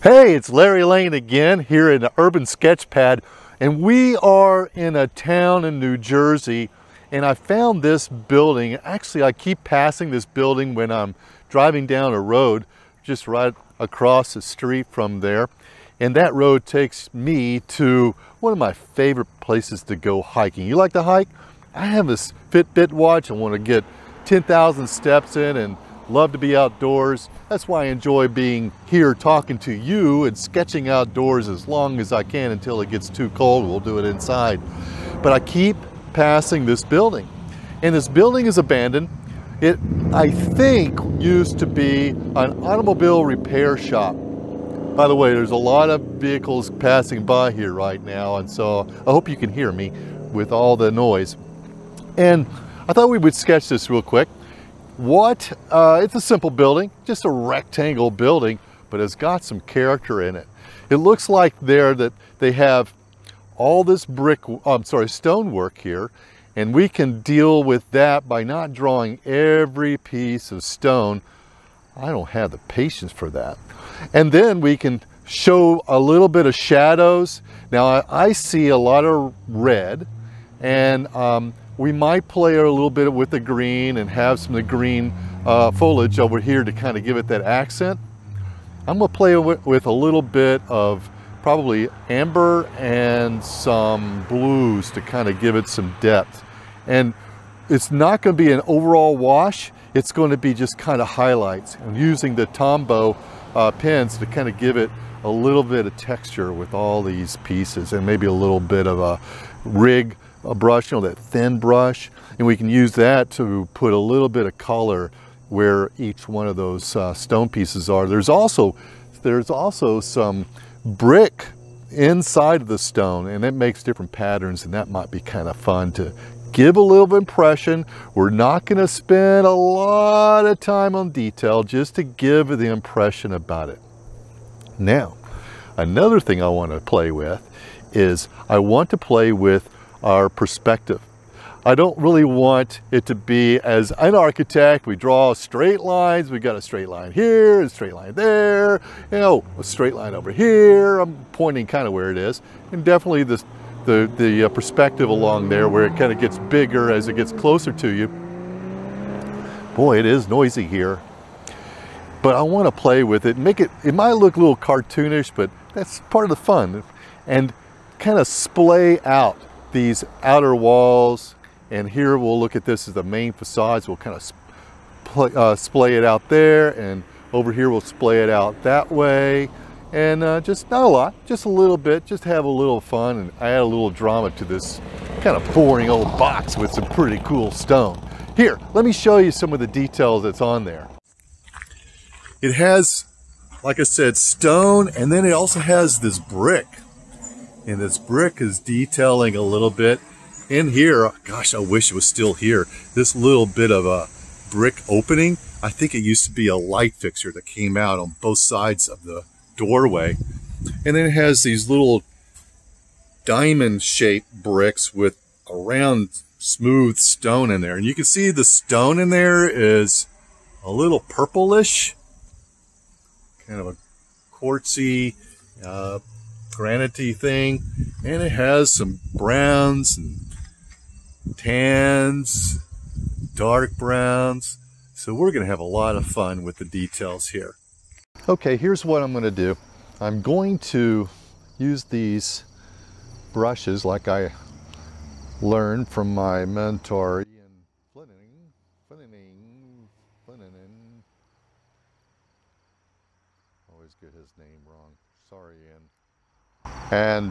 Hey, it's Larry Lane again here in the Urban Sketchpad, and we are in a town in New Jersey, and I found this building. Actually, I keep passing this building when I'm driving down a road just right across the street from there, and that road takes me to one of my favorite places to go hiking. You like to hike? I have this Fitbit watch. I want to get 10,000 steps in and love to be outdoors. That's why I enjoy being here talking to you and sketching outdoors as long as I can until it gets too cold. We'll do it inside. But I keep passing this building, and this building is abandoned. It, I think, used to be an automobile repair shop. By the way, there's a lot of vehicles passing by here right now, and so I hope you can hear me with all the noise. And I thought we would sketch this real quick. It's a simple building, just a rectangle building, but it's got some character in it. It looks like there that they have all this stonework here, and we can deal with that by not drawing every piece of stone. I don't have the patience for that. And then we can show a little bit of shadows. Now I see a lot of red, and we might play a little bit with the green and have some of the green foliage over here to kind of give it that accent. I'm going to play with a little bit of probably amber and some blues to kind of give it some depth. And it's not going to be an overall wash. It's going to be just kind of highlights. I'm using the Tombow pens to kind of give it a little bit of texture with all these pieces, and maybe a little bit of a rig brush, that thin brush, and we can use that to put a little bit of color where each one of those stone pieces are. There's also some brick inside of the stone, and it makes different patterns, and that might be kind of fun to give a little bit of impression. We're not going to spend a lot of time on detail, just to give the impression about it. Now, another thing I want to play with is I want to play with our perspective. I don't really want it to be, as an architect, we draw straight lines. We got a straight line here, a straight line there, a straight line over here. I'm pointing kind of where it is, and definitely the perspective along there where it kind of gets bigger as it gets closer to you. Boy, it is noisy here, but I want to play with it, make it might look a little cartoonish, but that's part of the fun, and kind of splay out these outer walls. And here we'll look at this as the main facades. We'll kind of splay it out there, and over here we'll splay it out that way, and just not a lot, just a little bit, just have a little fun and add a little drama to this kind of boring old box with some pretty cool stone. Here, let me show you some of the details that's on there. It has, like I said, stone, and then it also has this brick. And this brick is detailing a little bit. In here, gosh, I wish it was still here. This little bit of a brick opening, I think it used to be a light fixture that came out on both sides of the doorway. And then it has these little diamond-shaped bricks with a round, smooth stone in there. And you can see the stone in there is a little purplish, kind of a quartzy, granite-y thing, and it has some browns and tans, dark browns. So we're going to have a lot of fun with the details here. Okay, here's what I'm going to do. I'm going to use these brushes like I learned from my mentor Ian Flanagan. Always get his name wrong. Sorry, Ian. And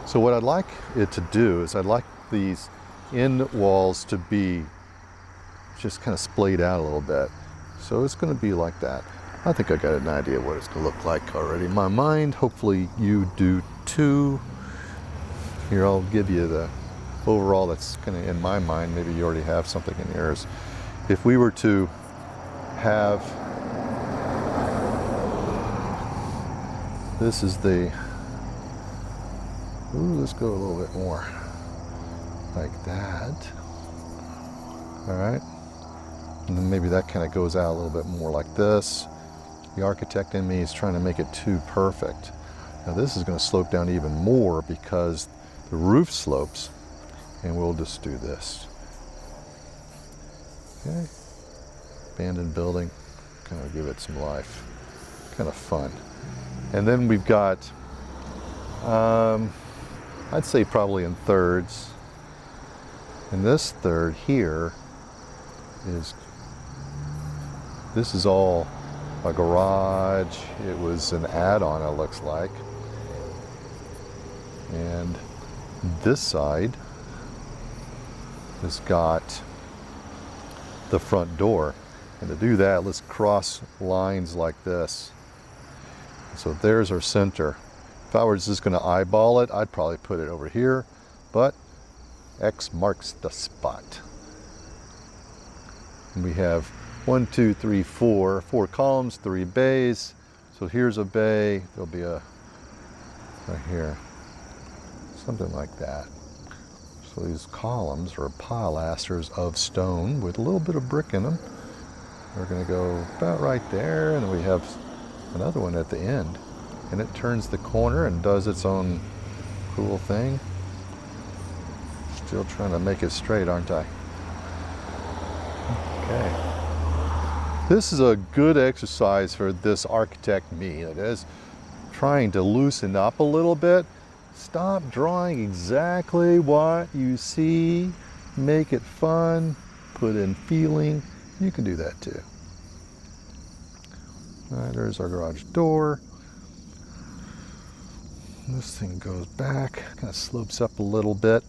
so what I'd like it to do is I'd like these end walls to be just kind of splayed out a little bit. So it's going to be like that. I think I got an idea what it's going to look like already in my mind. Hopefully you do too. Here, I'll give you the overall that's kind of in my mind. Maybe you already have something in yours. If we were to have, this is the, let's go a little bit more like that. All right, and then maybe that kind of goes out a little bit more like this. The architect in me is trying to make it too perfect. Now this is going to slope down even more because the roof slopes, and we'll just do this. Okay, abandoned building, kind of give it some life, kind of fun. And then we've got, I'd say probably in thirds. And this third here this is all a garage. It was an add-on, it looks like. And this side has got the front door. And to do that, let's cross lines like this. So there's our center. If I was just going to eyeball it, I'd probably put it over here, but X marks the spot. And we have 1, 2, 3, 4 columns, 3 bays. So here's a bay, there'll be a, right here, something like that. So these columns are pilasters of stone with a little bit of brick in them. We're going to go about right there, and we have another one at the end. And it turns the corner and does its own cool thing. Still trying to make it straight, aren't I? Okay. This is a good exercise for this architect me. It is trying to loosen up a little bit. Stop drawing exactly what you see. Make it fun. Put in feeling. You can do that too. All right, there's our garage door. This thing goes back, kind of slopes up a little bit.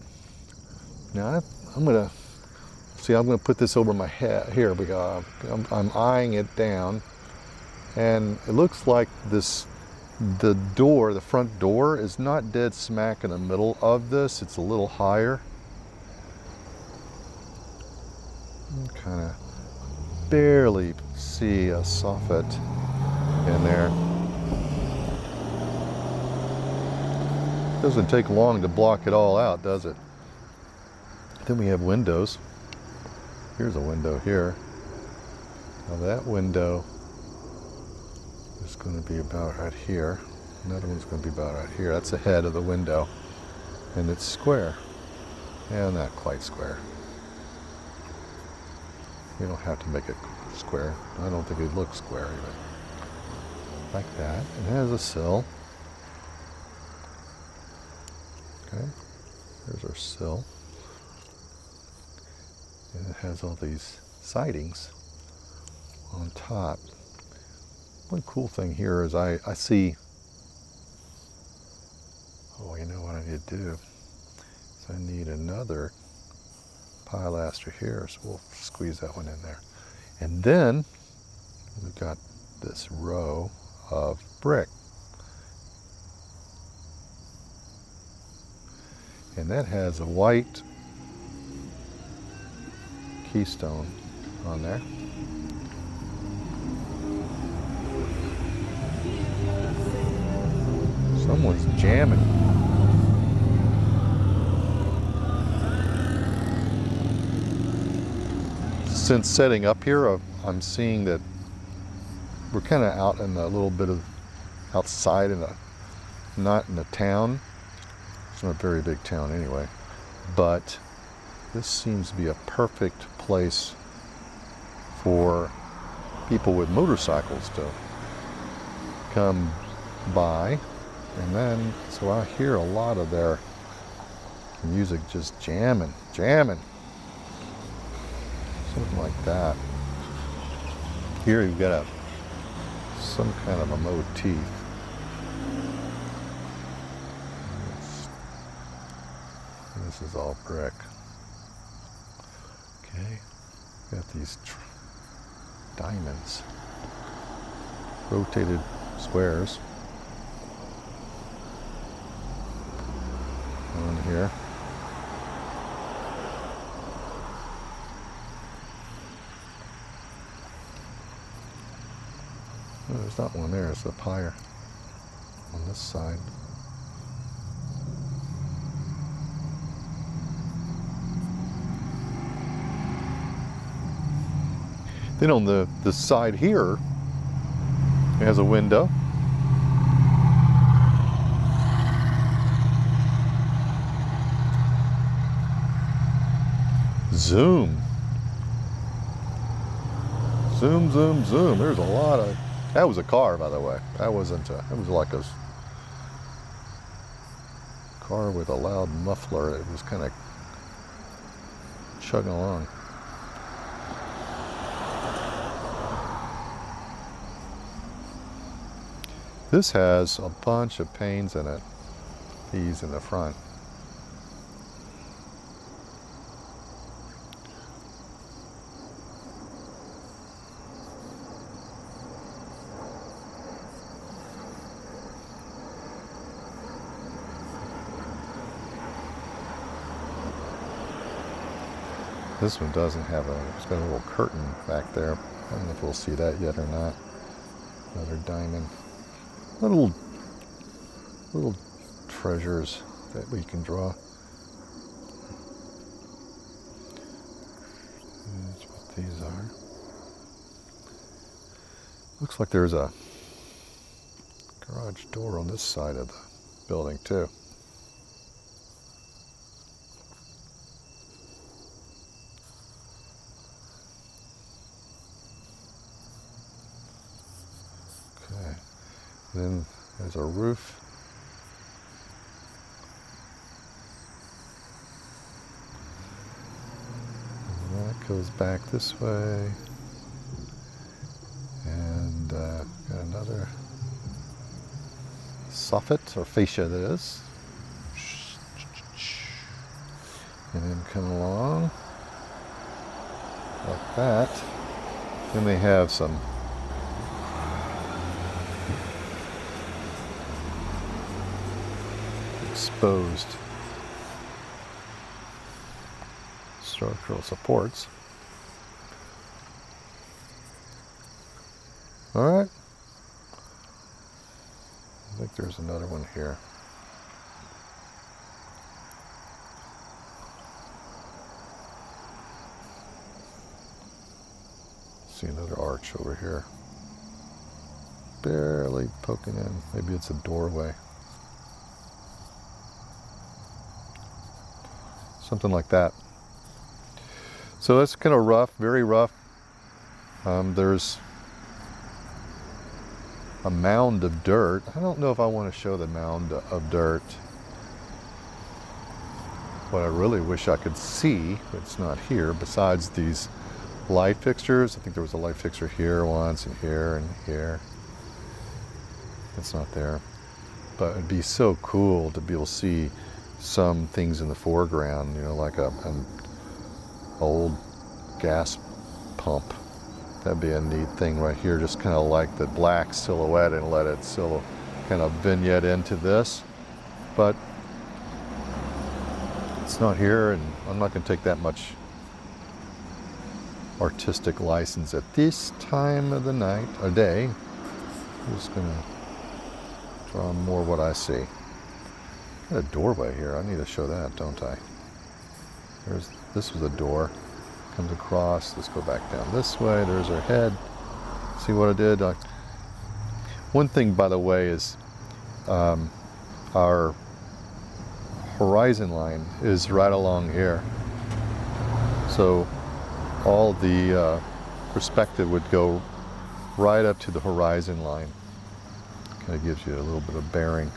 Now I'm gonna put this over my head here because I'm eyeing it down, and it looks like the front door is not dead smack in the middle of this. It's a little higher. Kind of barely see a soffit in there. Doesn't take long to block it all out, does it? Then we have windows. Here's a window here. Now that window is going to be about right here. Another one's going to be about right here. That's the head of the window. And it's square. Yeah, not quite square. You don't have to make it square. I don't think it looks square even. Like that. It has a sill. Okay, there's our sill. And it has all these sidings on top. One cool thing here is I see, oh, you know what I need to do? So I need another pilaster here, so we'll squeeze that one in there. And then we've got this row of brick. And that has a white keystone on there. Someone's jamming. Since setting up here, I'm seeing that we're kind of out in a little bit of outside not in a town. It's not a very big town anyway, but this seems to be a perfect place for people with motorcycles to come by. And then, so I hear a lot of their music just jamming. Something like that. Here you've got some kind of a motif. This is all brick. Okay, got these diamonds, rotated squares on here. Oh, there's not one there, it's up higher on this side. Then on the side here, It has a window. Zoom. Zoom, zoom, zoom. There's a lot of... That was a car, by the way. That wasn't a... It was like a car with a loud muffler. It was kind of chugging along. This has a bunch of panes in it. These in the front. This one doesn't have it's got a little curtain back there. I don't know if we'll see that yet or not. Another diamond. Little treasures that we can draw. That's what these are. Looks like there's a garage door on this side of the building too. Okay. Then there's a roof. And that goes back this way. And got another soffit or fascia that is. And then come along like that. Then they have some exposed structural supports. All right. I think there's another one here. See another arch over here. Barely poking in. Maybe it's a doorway. Something like that. So that's kind of rough, very rough. There's a mound of dirt. I don't know if I want to show the mound of dirt. What I really wish I could see, but it's not here, besides these light fixtures. I think there was a light fixture here once, and here, and here. It's not there. But it'd be so cool to be able to see some things in the foreground, you know, like an old gas pump. That'd be a neat thing right here, just kind of like the black silhouette and let it still kind of vignette into this. But it's not here, and I'm not going to take that much artistic license at this time of the night, or day. I'm just going to draw more what I see. Got a doorway here. I need to show that, don't I? This was a door. Comes across. Let's go back down this way. There's our head. See what I did? One thing, by the way, is our horizon line is right along here. So all the perspective would go right up to the horizon line. Kind of gives you a little bit of bearing.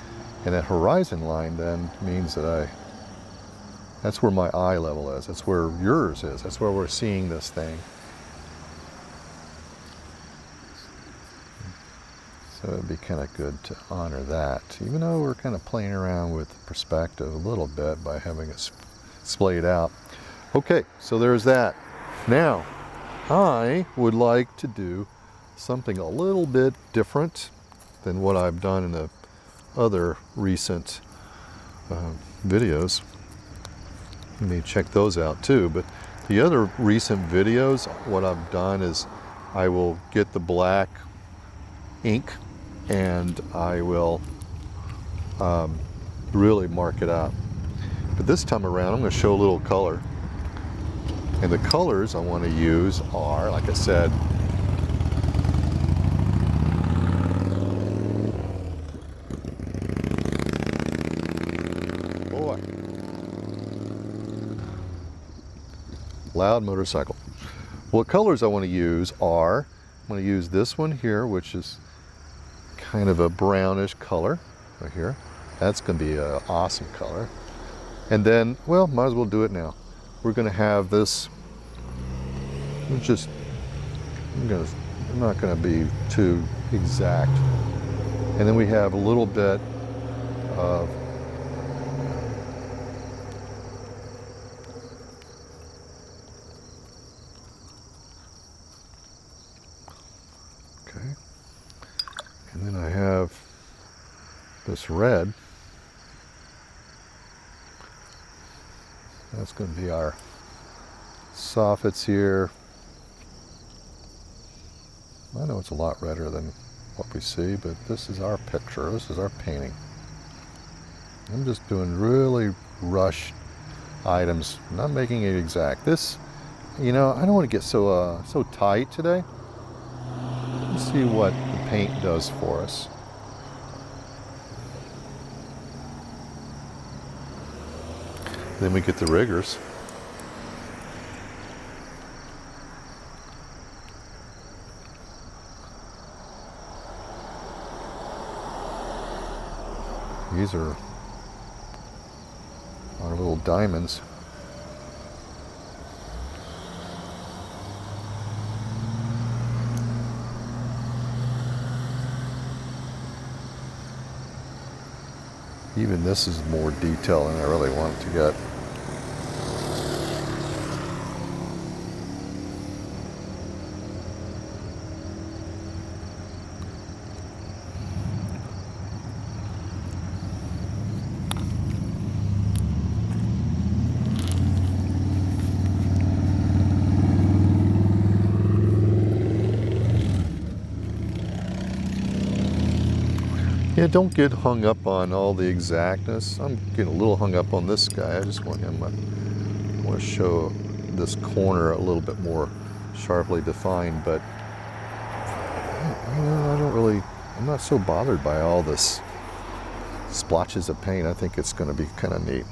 And that horizon line then means that that's where my eye level is. That's where yours is. That's where we're seeing this thing. So it'd be kind of good to honor that, even though we're kind of playing around with perspective a little bit by having it splayed out. Okay, so there's that. Now, I would like to do something a little bit different than what I've done in the other recent videos. You may check those out too, but the other recent videos, what I've done is I will get the black ink and I will really mark it out. But this time around, I'm going to show a little color. And the colors I want to use are, like I said, loud motorcycle. What colors I want to use are, I'm going to use this one here, which is kind of a brownish color right here. That's going to be an awesome color. And then, well, might as well do it now. We're going to have this, I'm not going to be too exact. And then we have a little bit of and then I have this red. That's going to be our soffits here. I know it's a lot redder than what we see, but this is our picture. This is our painting. I'm just doing really rush items, not making it exact. This, you know, I don't want to get so tight today. Let's see what the paint does for us. Then we get the riggers. These are our little diamonds. Even this is more detail than I really want to get. Yeah, don't get hung up on all the exactness. I'm getting a little hung up on this guy. I just want him, I want to show this corner a little bit more sharply defined, but you know, I'm not so bothered by all this splotches of paint. I think it's going to be kind of neat.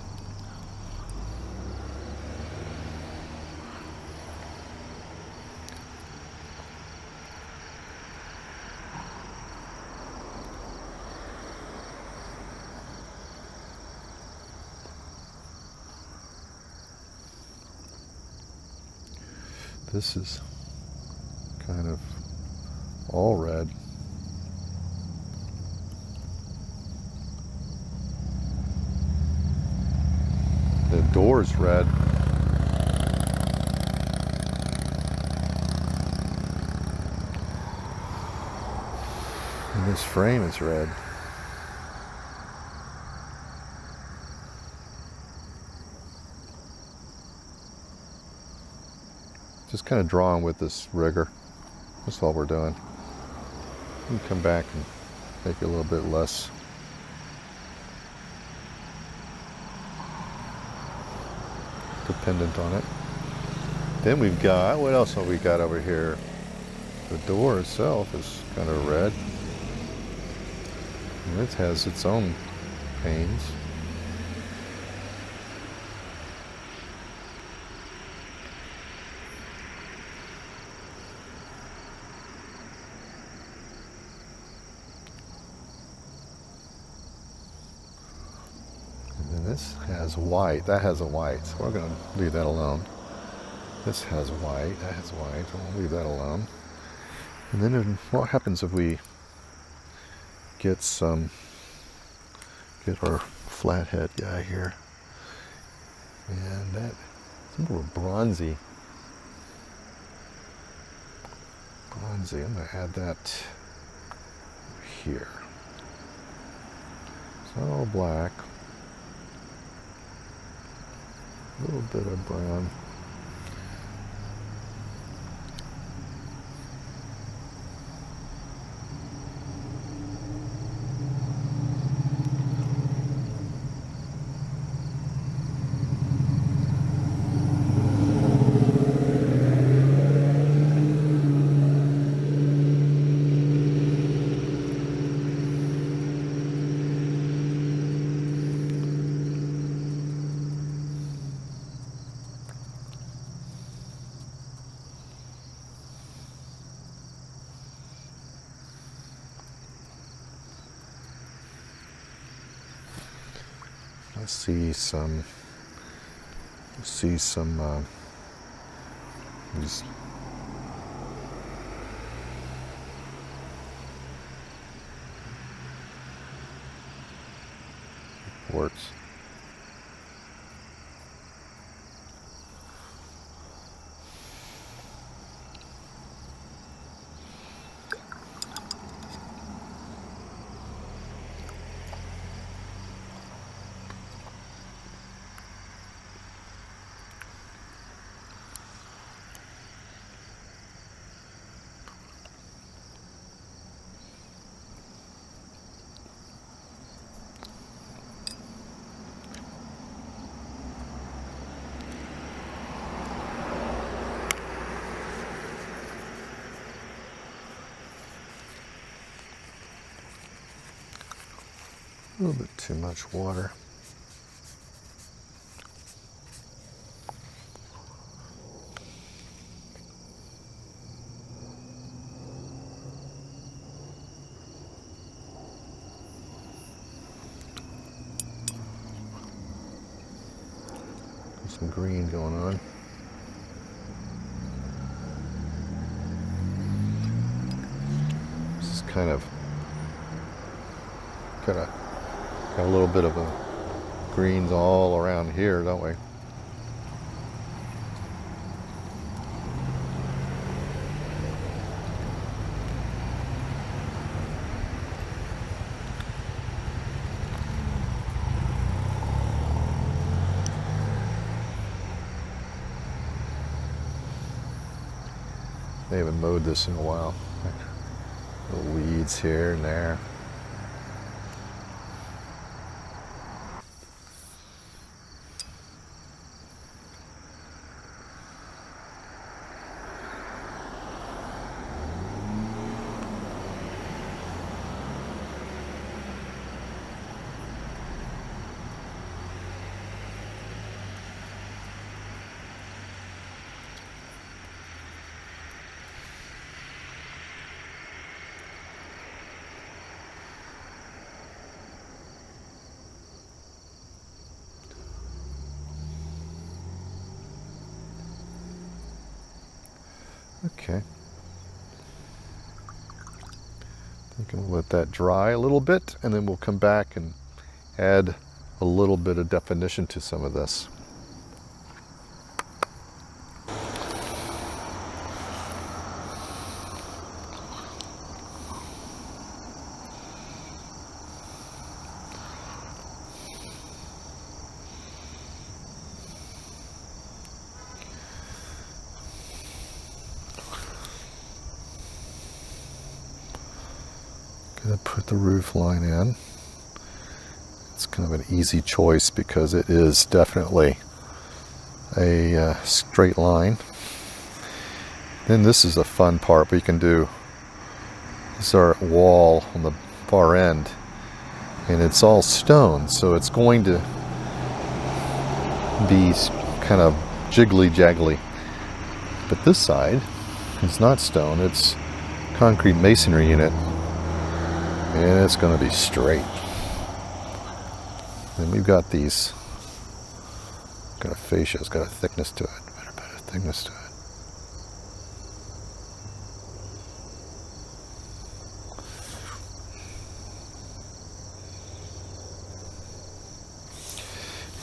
This is kind of all red. The door's red. And this frame is red. Just kind of drawing with this rigger. That's all we're doing. We can come back and make it a little bit less dependent on it. Then we've got, what else have we got over here? The door itself is kind of red. And it has its own panes. This has white, that has a white, so we're going to leave that alone. This has white, that has white, so we'll leave that alone. And then what happens if we get our flathead guy here? And that's more bronzy. I'm going to add that here. It's not all black. A little bit of brown. I see some these works. A little bit too much water. Some green going on. This is kind of got a little bit of a greens all around here, don't we? They haven't mowed this in a while. Little weeds here and there. Okay. I think we'll let that dry a little bit, and then we'll come back and add a little bit of definition to some of this. Gonna put the roof line in. It's kind of an easy choice because it is definitely a straight line. Then this is a fun part we can do. This is our wall on the far end, and it's all stone, so it's going to be kind of jiggly jaggly. But this side is not stone, it's concrete masonry unit. And it's going to be straight. Then we've got these, got a fascia, it's got a thickness to it, better thickness to it.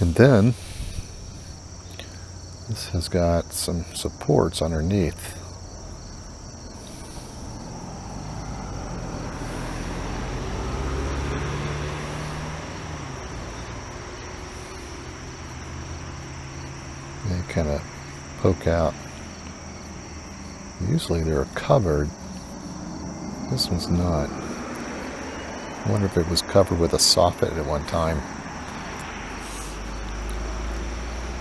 And then this has got some supports underneath. They kind of poke out. Usually they're covered. This one's not. I wonder if it was covered with a soffit at one time.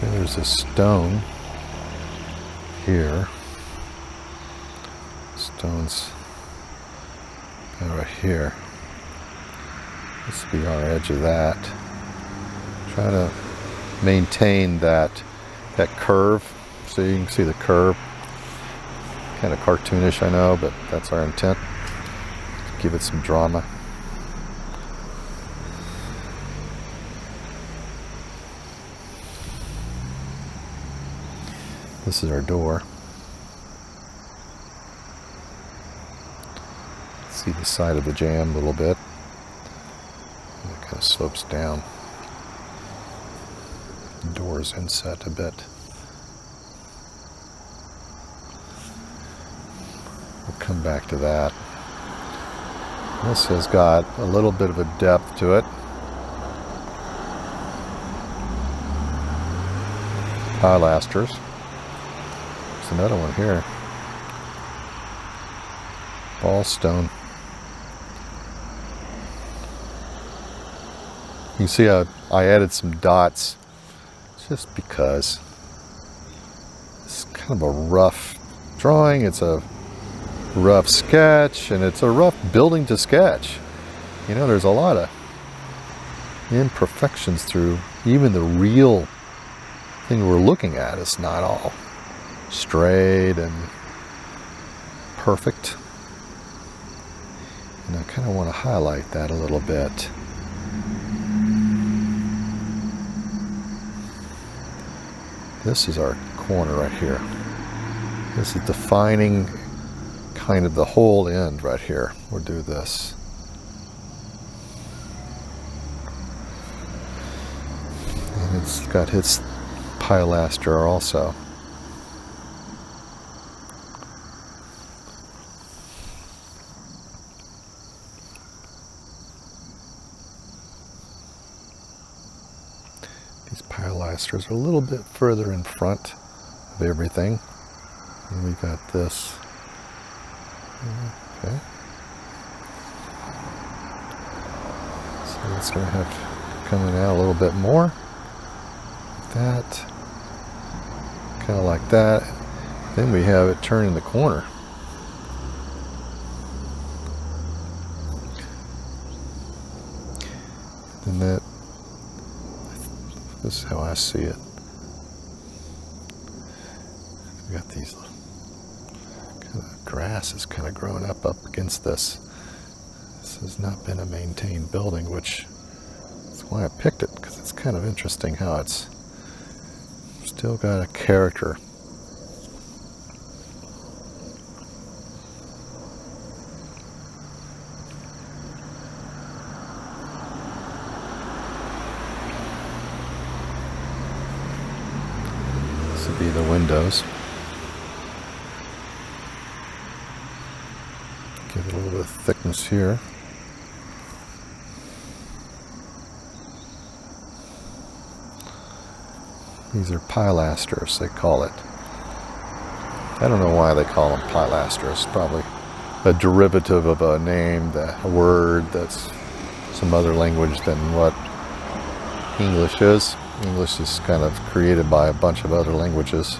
And there's a stone here. Stone's right here. This will be our edge of that. Trying to maintain that curve, so you can see the curve. Kind of cartoonish, I know, but that's our intent. Give it some drama. This is our door. See the side of the jamb a little bit. And it kind of slopes down. The door's inset a bit. We'll come back to that. This has got a little bit of a depth to it. Pilasters. There's another one here. Ball stone. You can see how I added some dots just because it's kind of a rough drawing. It's a rough sketch, and it's a rough building to sketch. You know, there's a lot of imperfections through even the real thing we're looking at. It's not all straight and perfect. And I kind of want to highlight that a little bit. This is our corner right here. This is defining kind of the whole end right here. We'll do this. And it's got its pilaster also. These pilasters are a little bit further in front of everything. And we got this. Okay. So it's going to have coming out a little bit more. Like that. Kind of like that. Then we have it turning the corner. And that, this is how I see it. We got these kind of grass is kind of growing up against this. This has not been a maintained building, which is why I picked it, because it's kind of interesting how it's still got a character. This would be the windows. Give it a little bit of thickness here. These are pilasters, they call it. I don't know why they call them pilasters. Probably a derivative of a name, a word that's some other language than what English is. English is kind of created by a bunch of other languages.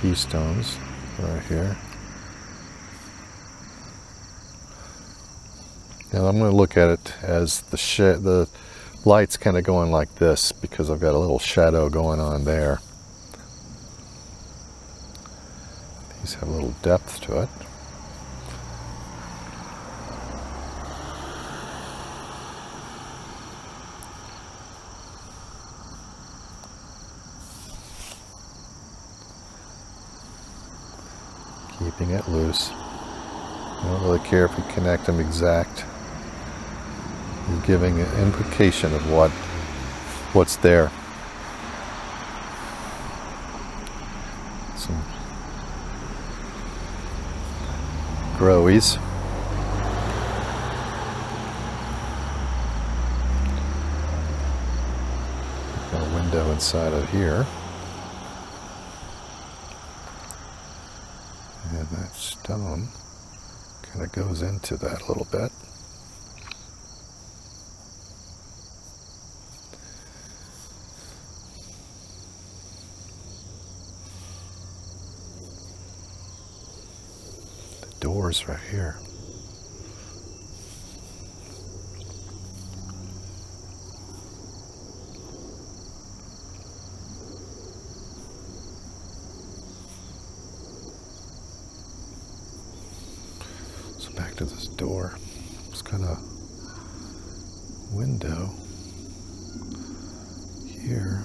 Keystones right here. Now I'm going to look at it as the light's kind of going like this because I've got a little shadow going on there. These have a little depth to it. Keeping it loose. I don't really care if we connect them exact. You're giving an implication of what's there. Some growies. Got a window inside of here. And that stone kind of goes into that a little bit. The door's right here. door. It's kind of window here.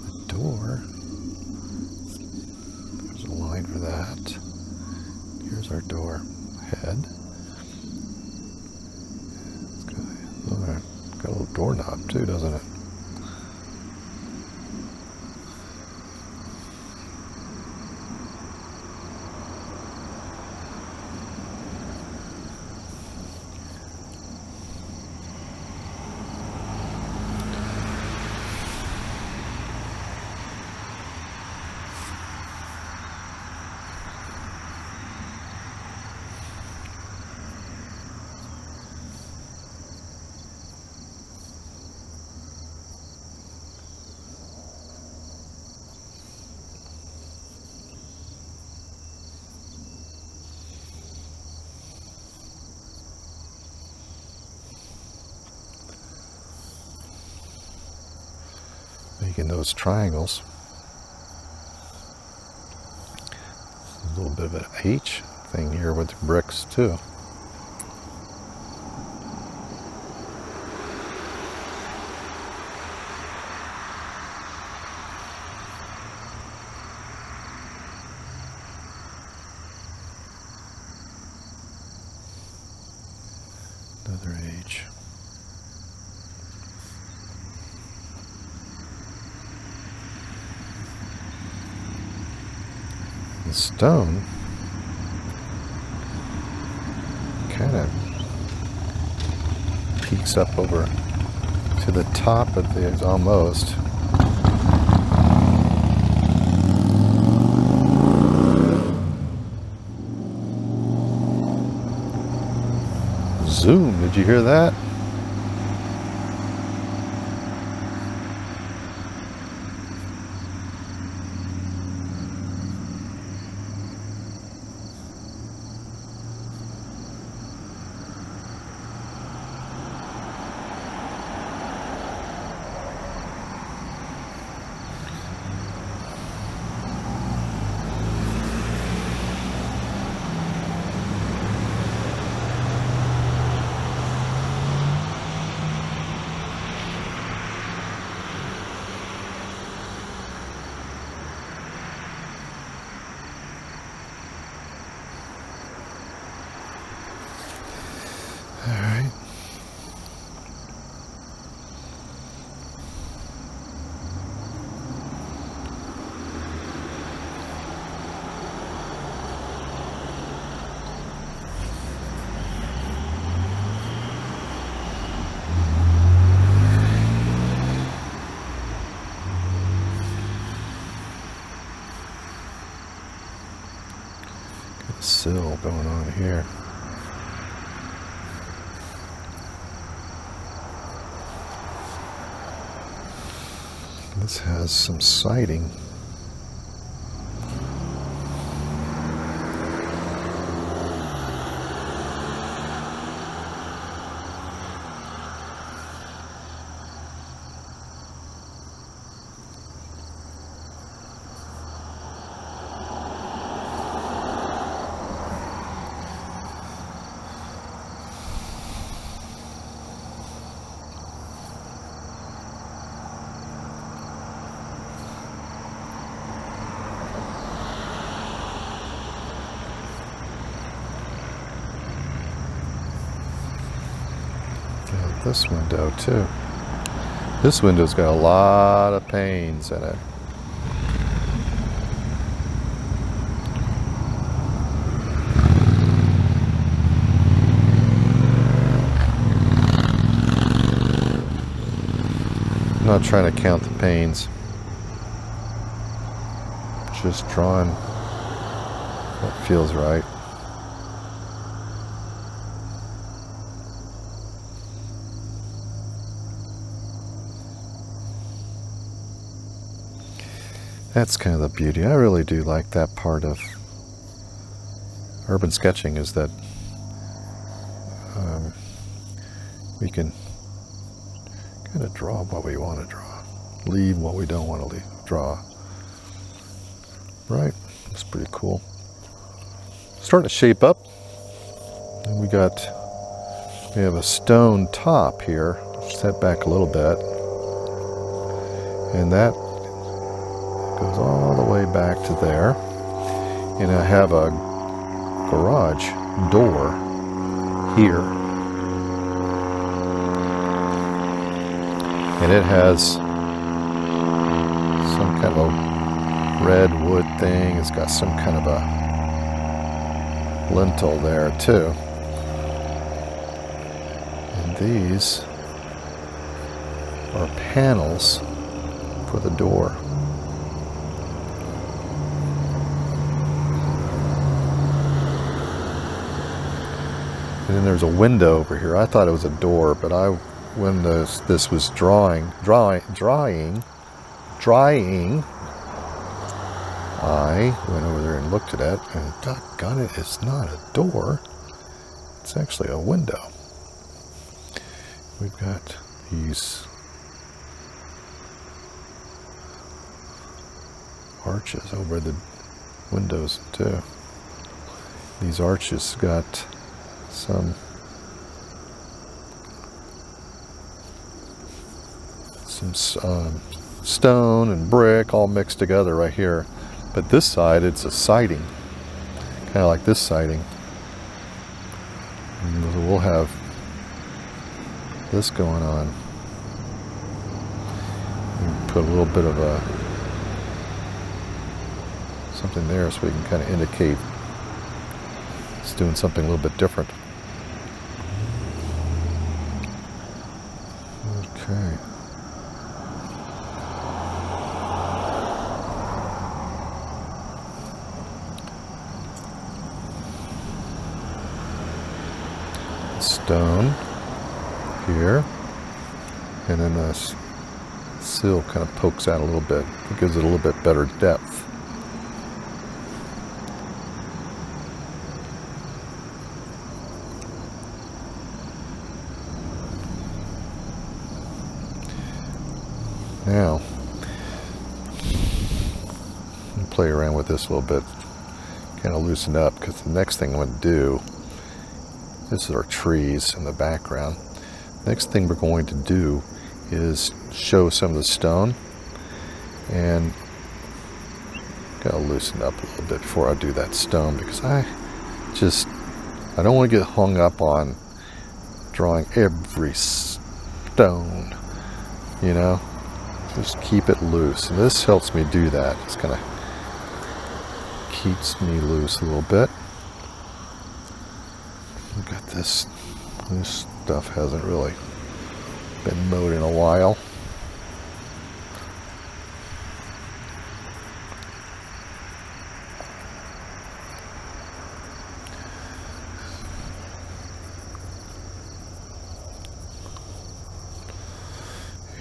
The door. There's a line for that. Here's our door head. It's got a little doorknob too, doesn't it? Making those triangles. A little bit of an H thing here with the bricks too. Another H. The stone kind of peeks up over to the top of these almost. Zoom, did you hear that? All right. Got a sill going on here. This has some siding. This window too. This window's got a lot of panes in it. I'm not trying to count the panes. Just drawing what feels right. That's kind of the beauty. I really do like that part of urban sketching, is that we can kind of draw what we want to draw, leave what we don't want to draw. Right? It's pretty cool. starting to shape up. And we have a stone top here, set back a little bit. And that goes all the way back to there. And I have a garage door here. And it has some kind of a red wood thing. It's got some kind of a lintel there too. And these are panels for the door. And then there's a window over here. I thought it was a door, but when this was drying, I went over there and looked at it, and doggone it, it's not a door. It's actually a window. We've got these arches over the windows too. These arches got some stone and brick all mixed together right here. But this side, it's a siding, kind of like this siding. And we'll have this going on. We put a little bit of something there so we can kind of indicate it's doing something a little bit different. Okay. Stone here, and then the sill kind of pokes out a little bit. It gives it a little bit better depth. Now, I'll play around with this a little bit, kind of loosen up, because the next thing I'm going to do, this is our trees in the background. Next thing we're going to do is show some of the stone, and gotta loosen up a little bit before I do that stone, because I don't want to get hung up on drawing every stone, you know. Just keep it loose, and this helps me do that. It's kind of keeps me loose a little bit. Look at this. This stuff hasn't really been mowed in a while.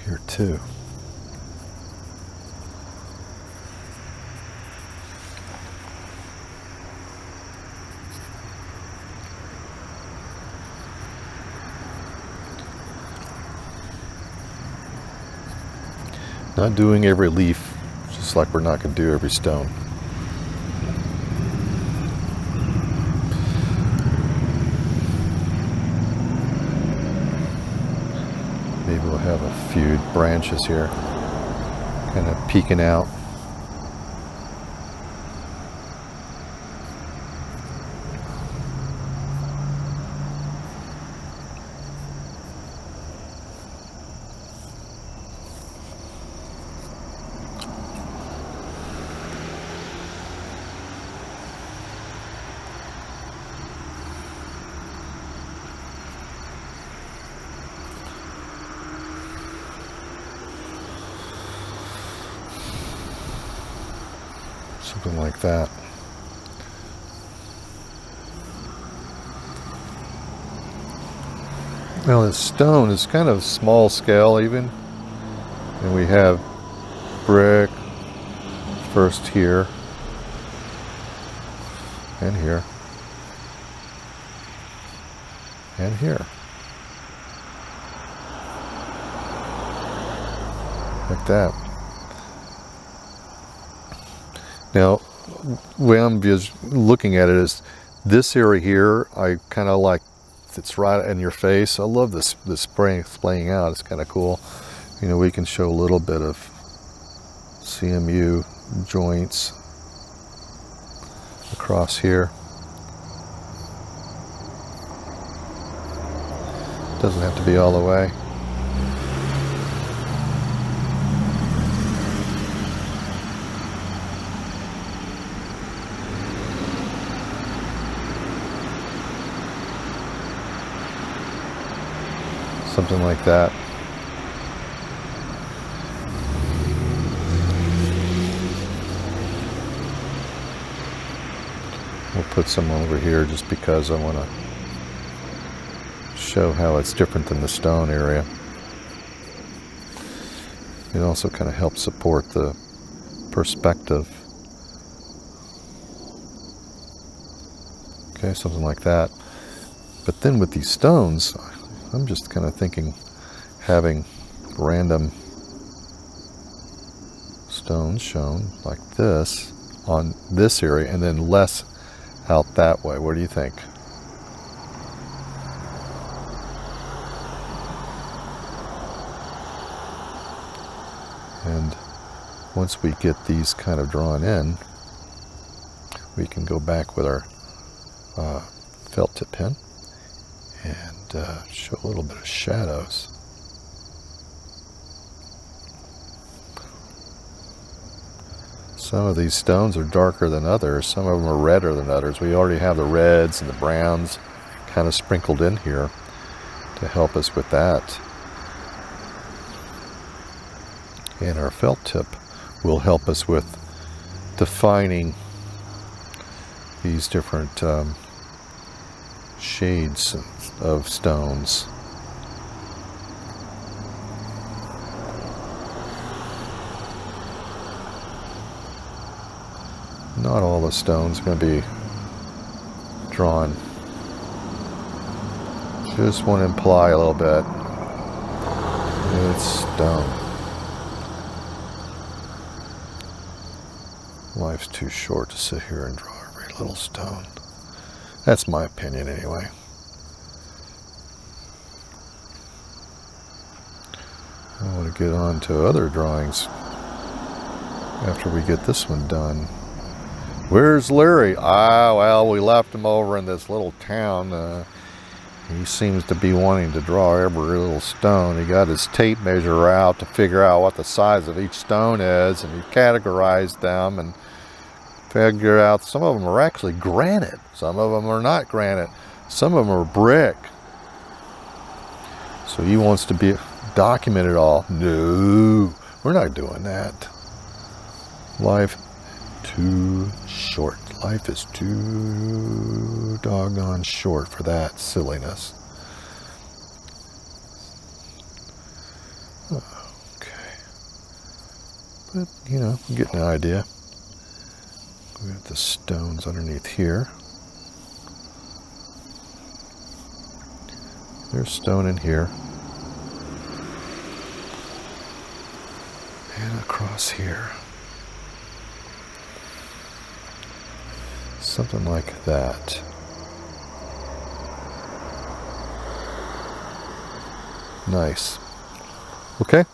Here too. Not doing every leaf, just like we're not going to do every stone. Maybe we'll have a few branches here, kind of peeking out. Something like that. Now this stone is kind of small scale even, and we have brick first here and here and here, like that. Now, the way I'm just looking at it is This area here, I kind of like, it's right in your face. I love this splaying out. It's kind of cool. You know, we can show a little bit of CMU joints across here. Doesn't have to be all the way. Something like that. We'll put some over here just because I want to show how it's different than the stone area. It also kind of helps support the perspective. Okay, something like that. But then with these stones, I'm just kind of thinking having random stones shown like this on this area and then less out that way. What do you think? And once we get these kind of drawn in, we can go back with our felt tip pen and show a little bit of shadows. Some of these stones are darker than others. Some of them are redder than others. We already have the reds and the browns kind of sprinkled in here to help us with that. And our felt tip will help us with defining these different shades of stones. Not all the stones are going to be drawn. Just want to imply a little bit. It's stone. Life's too short to sit here and draw every little stone. That's my opinion anyway. I want to get on to other drawings after we get this one done. Where's Larry? Ah, well, we left him over in this little town. He seems to be wanting to draw every little stone. He got his tape measure out to figure out what the size of each stone is, and he categorized them and figured out some of them are actually granite. Some of them are not granite. Some of them are brick. So he wants to document it all. No, we're not doing that. Life too short. Life is too doggone short for that silliness. Okay. But, you know, I'm getting an idea. We have the stones underneath here. There's stone in here. And across here. Something like that. Nice. Okay,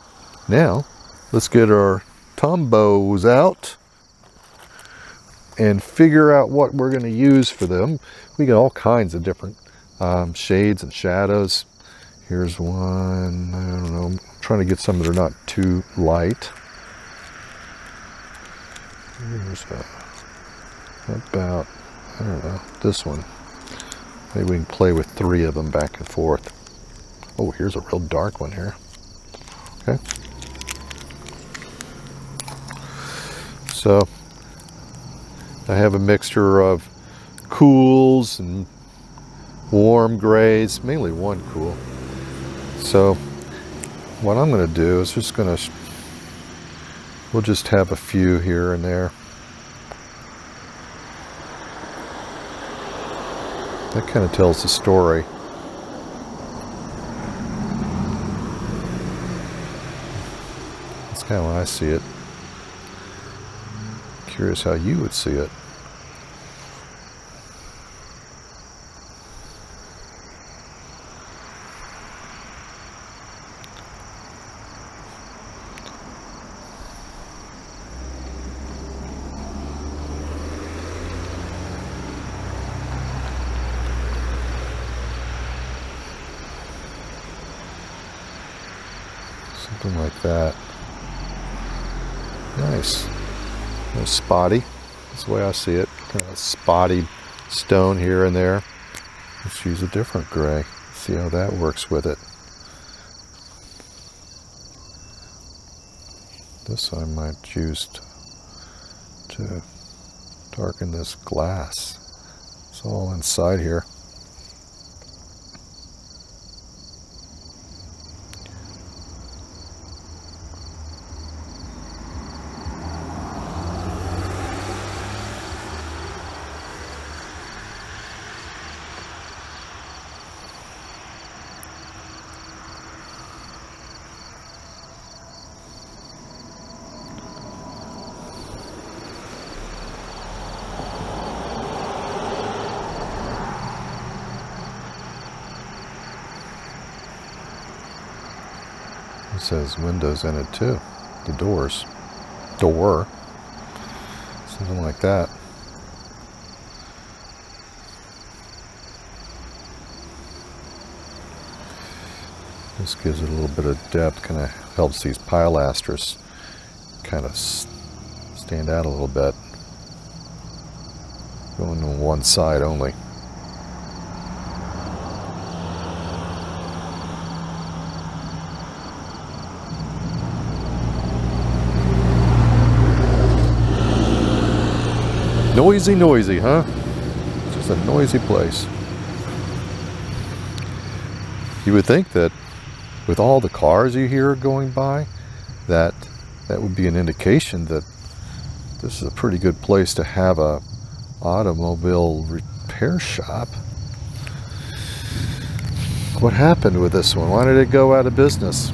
now let's get our tombos out and figure out what we're going to use for them. We got all kinds of different shades and shadows. Here's one. I don't know. I'm trying to get some that are not too light. Here's about, I don't know, this one. Maybe we can play with 3 of them back and forth. Oh, here's a real dark one here. Okay. So I have a mixture of cools and warm grays, mainly one cool. So what I'm going to do is we'll just have a few here and there. That kind of tells the story. That's kind of how I see it. Curious how you would see it. Something like that. Nice. A spotty. That's the way I see it. Kind of a spotty stone here and there. Let's use a different gray. See how that works with it. This I might use to darken this glass. It's all inside here. It says windows in it too. The doors. Door. Something like that. This gives it a little bit of depth, kind of helps these pilasters kind of stand out a little bit. Going on one side only. Noisy, noisy, huh? It's just a noisy place. You would think that with all the cars you hear going by, that would be an indication that this is a pretty good place to have a automobile repair shop. What happened with this one? Why did it go out of business?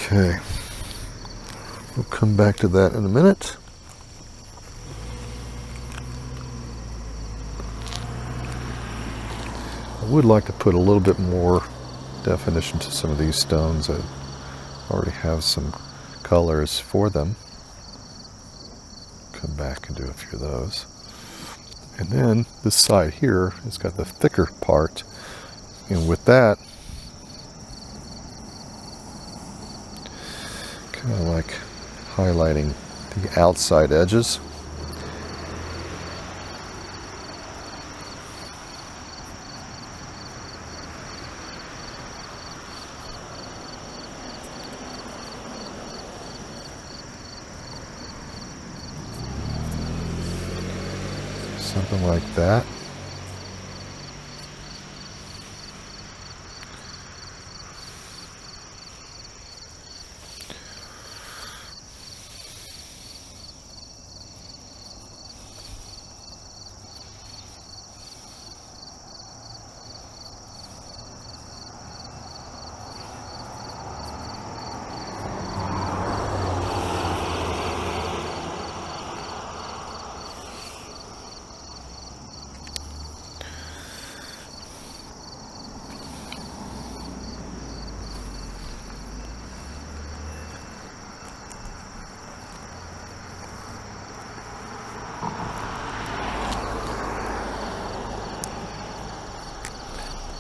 Okay, we'll come back to that in a minute. I would like to put a little bit more definition to some of these stones. I already have some colors for them. Come back and do a few of those. And then this side here has got the thicker part, and with that, kind of like highlighting the outside edges. Something like that.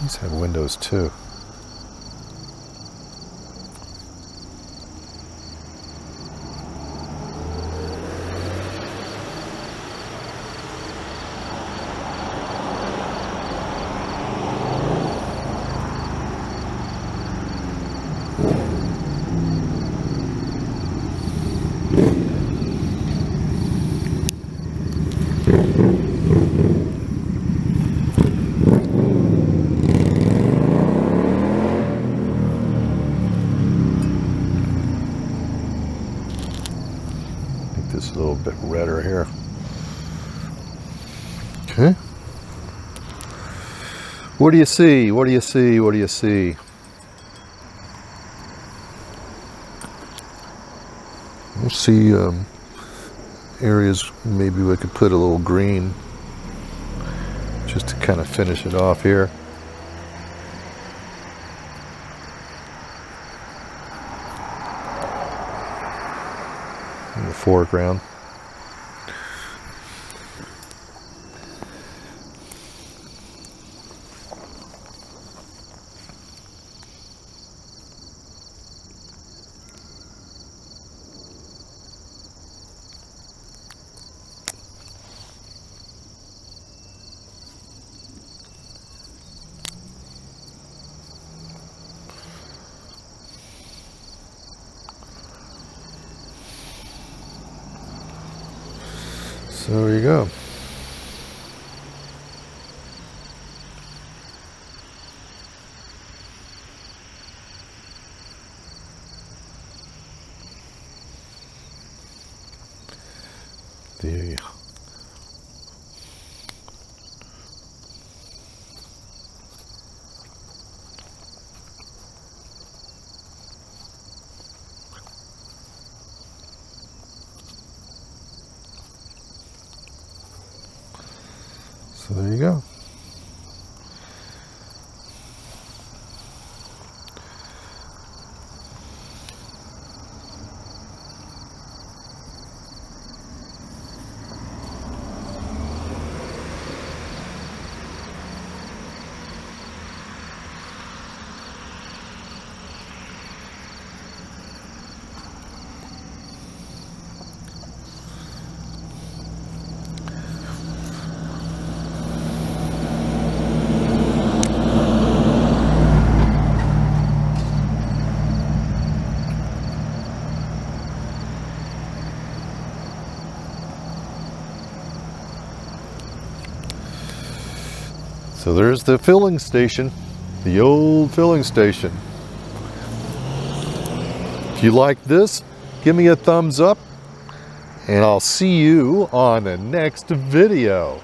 These have windows too. This is a little bit redder here. Okay. What do you see? What do you see? What do you see? We'll see areas maybe we could put a little green just to kind of finish it off here. In the foreground. So there you go. So there you go. So there's the filling station, the old filling station. If you like this, give me a thumbs up, and I'll see you on the next video.